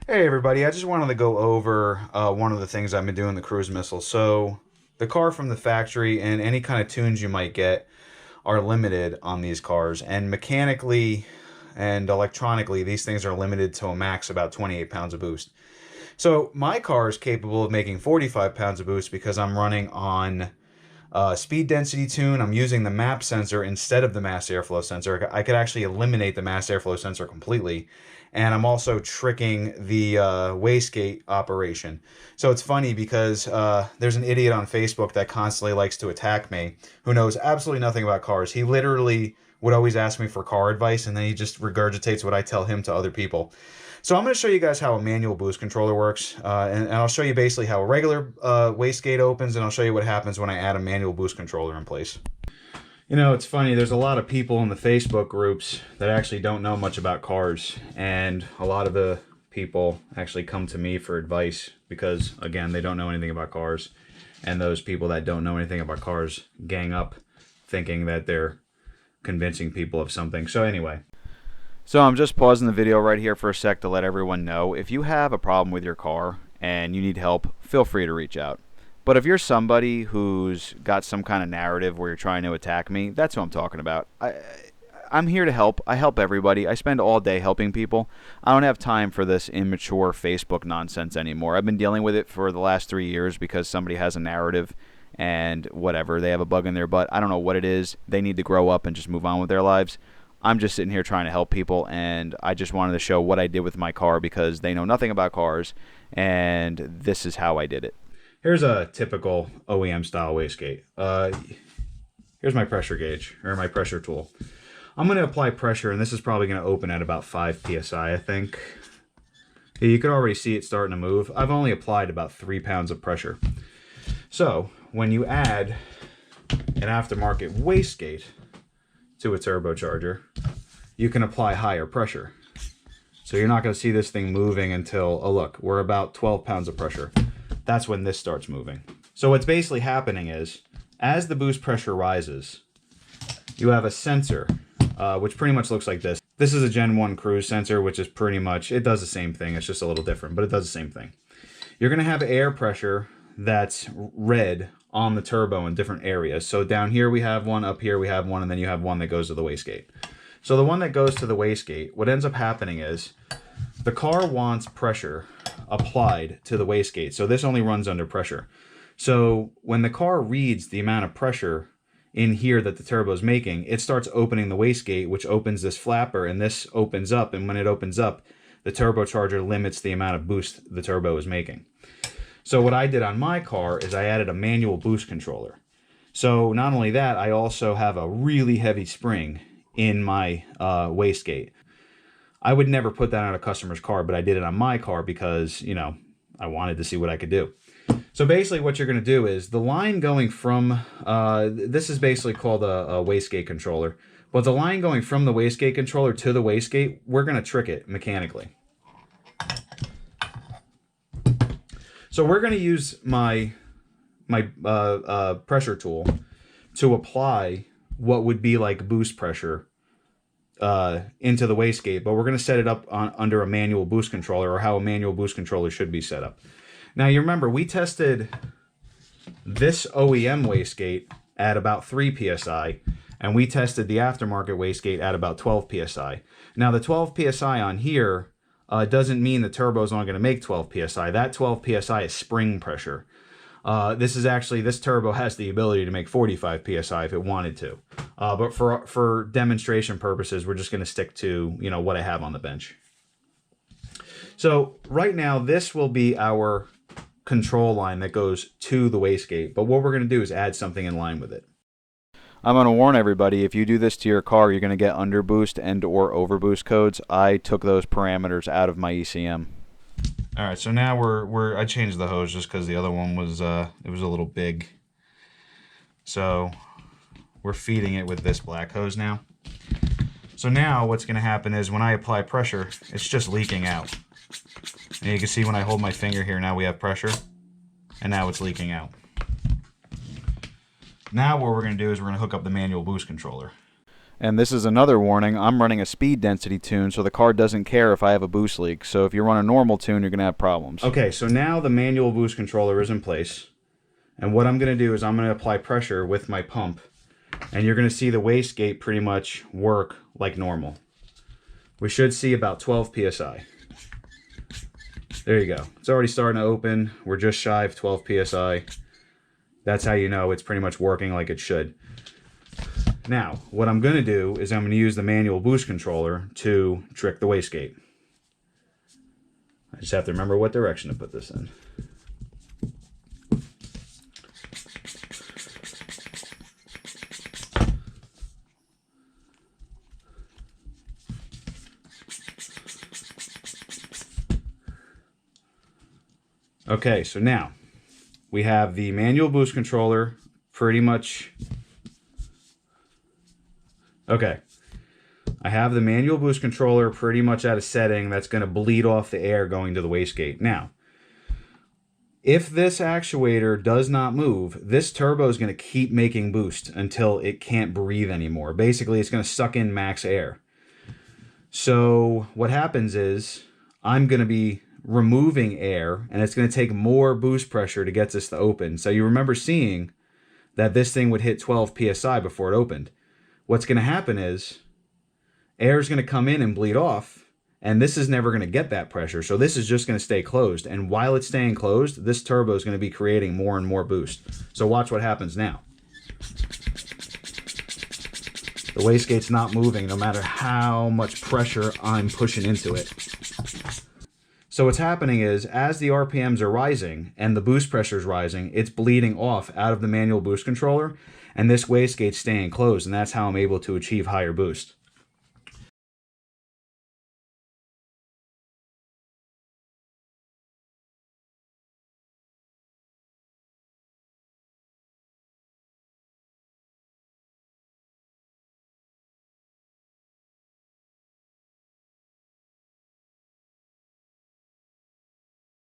Hey everybody, I just wanted to go over one of the things I've been doing the cruise missile. So, the car from the factory and any kind of tunes you might get are limited on these cars, and mechanically and electronically, these things are limited to a max about 28 pounds of boost. So, my car is capable of making 45 pounds of boost because I'm running on speed density tune. I'm using the map sensor instead of the mass airflow sensor. I could actually eliminate the mass airflow sensor completely. And I'm also tricking the wastegate operation. So it's funny because there's an idiot on Facebook that constantly likes to attack me who knows absolutely nothing about cars. He literally would always ask me for car advice, and then he just regurgitates what I tell him to other people. So I'm going to show you guys how a manual boost controller works, and I'll show you basically how a regular wastegate opens, and I'll show you what happens when I add a manual boost controller in place. You know, it's funny, there's a lot of people in the Facebook groups that actually don't know much about cars, and a lot of the people actually come to me for advice because, again, they don't know anything about cars, and those people that don't know anything about cars gang up thinking that they're convincing people of something. So anyway, so I'm just pausing the video right here for a sec to let everyone know if you have a problem with your car and you need help, feel free to reach out. But if you're somebody who's got some kind of narrative where you're trying to attack me, that's who I'm talking about. I'm here to help. I help everybody. I spend all day helping people. I don't have time for this immature Facebook nonsense anymore. I've been dealing with it for the last 3 years because somebody has a narrative and whatever. They have a bug in their butt. I don't know what it is. They need to grow up and just move on with their lives. I'm just sitting here trying to help people, and I just wanted to show what I did with my car because they know nothing about cars, and this is how I did it. Here's a typical OEM style wastegate. Here's my pressure gauge, or my pressure tool. I'm going to apply pressure, and this is probably going to open at about 5 psi, I think. You can already see it starting to move. I've only applied about 3 pounds of pressure. So, when you add an aftermarket wastegate to a turbocharger, you can apply higher pressure. So you're not going to see this thing moving until, oh look, we're about 12 pounds of pressure. That's when this starts moving. So what's basically happening is, as the boost pressure rises, you have a sensor, which pretty much looks like this. This is a Gen 1 cruise sensor, which is pretty much, it does the same thing. It's just a little different, but it does the same thing. You're going to have air pressure that's red on the turbo in different areas. So down here we have one, up here we have one, and then you have one that goes to the wastegate. So the one that goes to the wastegate, what ends up happening is the car wants pressure applied to the wastegate. So this only runs under pressure. So when the car reads the amount of pressure in here that the turbo is making, it starts opening the wastegate, which opens this flapper, and this opens up, and when it opens up, the turbocharger limits the amount of boost the turbo is making. So what I did on my car is I added a manual boost controller. So not only that, I also have a really heavy spring in my wastegate. I would never put that on a customer's car, but I did it on my car because, you know, I wanted to see what I could do. So basically what you're going to do is the line going from, this is basically called a wastegate controller, but the line going from the wastegate controller to the wastegate, we're going to trick it mechanically. So we're going to use my pressure tool to apply what would be like boost pressure into the wastegate, but we're going to set it up under a manual boost controller, or how a manual boost controller should be set up. Now you remember we tested this OEM wastegate at about 3 psi, and we tested the aftermarket wastegate at about 12 psi. Now the 12 psi on here doesn't mean the turbo is only going to make 12 psi. That 12 psi is spring pressure. This turbo has the ability to make 45 psi if it wanted to. But for demonstration purposes, we're just going to stick to, you know, what I have on the bench. So right now, this will be our control line that goes to the wastegate. But what we're going to do is add something in line with it. I'm going to warn everybody, if you do this to your car, you're going to get underboost and or overboost codes. I took those parameters out of my ECM. All right, so now I changed the hose just because the other one was it was a little big. So we're feeding it with this black hose now. So now what's going to happen is when I apply pressure, it's just leaking out. And you can see when I hold my finger here, now we have pressure, and now it's leaking out. Now what we're going to do is we're going to hook up the manual boost controller. And this is another warning. I'm running a speed density tune, so the car doesn't care if I have a boost leak. So if you run a normal tune, you're going to have problems. Okay, so now the manual boost controller is in place. And what I'm going to do is I'm going to apply pressure with my pump. And you're going to see the wastegate pretty much work like normal. We should see about 12 psi. There you go. It's already starting to open. We're just shy of 12 psi. That's how you know it's pretty much working like it should. Now, what I'm going to do is I'm going to use the manual boost controller to trick the wastegate. I just have to remember what direction to put this in. Okay, so now we have the manual boost controller pretty much. Okay, I have the manual boost controller pretty much at a setting that's going to bleed off the air going to the wastegate. Now, if this actuator does not move, this turbo is going to keep making boost until it can't breathe anymore. Basically, it's going to suck in max air. So what happens is I'm going to be removing air, and it's going to take more boost pressure to get this to open. So you remember seeing that this thing would hit 12 psi before it opened. What's going to happen is air is going to come in and bleed off, and this is never going to get that pressure. So this is just going to stay closed. And while it's staying closed, this turbo is going to be creating more and more boost. So watch what happens now. The wastegate's not moving no matter how much pressure I'm pushing into it. So what's happening is, as the RPMs are rising and the boost pressure is rising, it's bleeding off out of the manual boost controller, and this wastegate's staying closed, and that's how I'm able to achieve higher boost.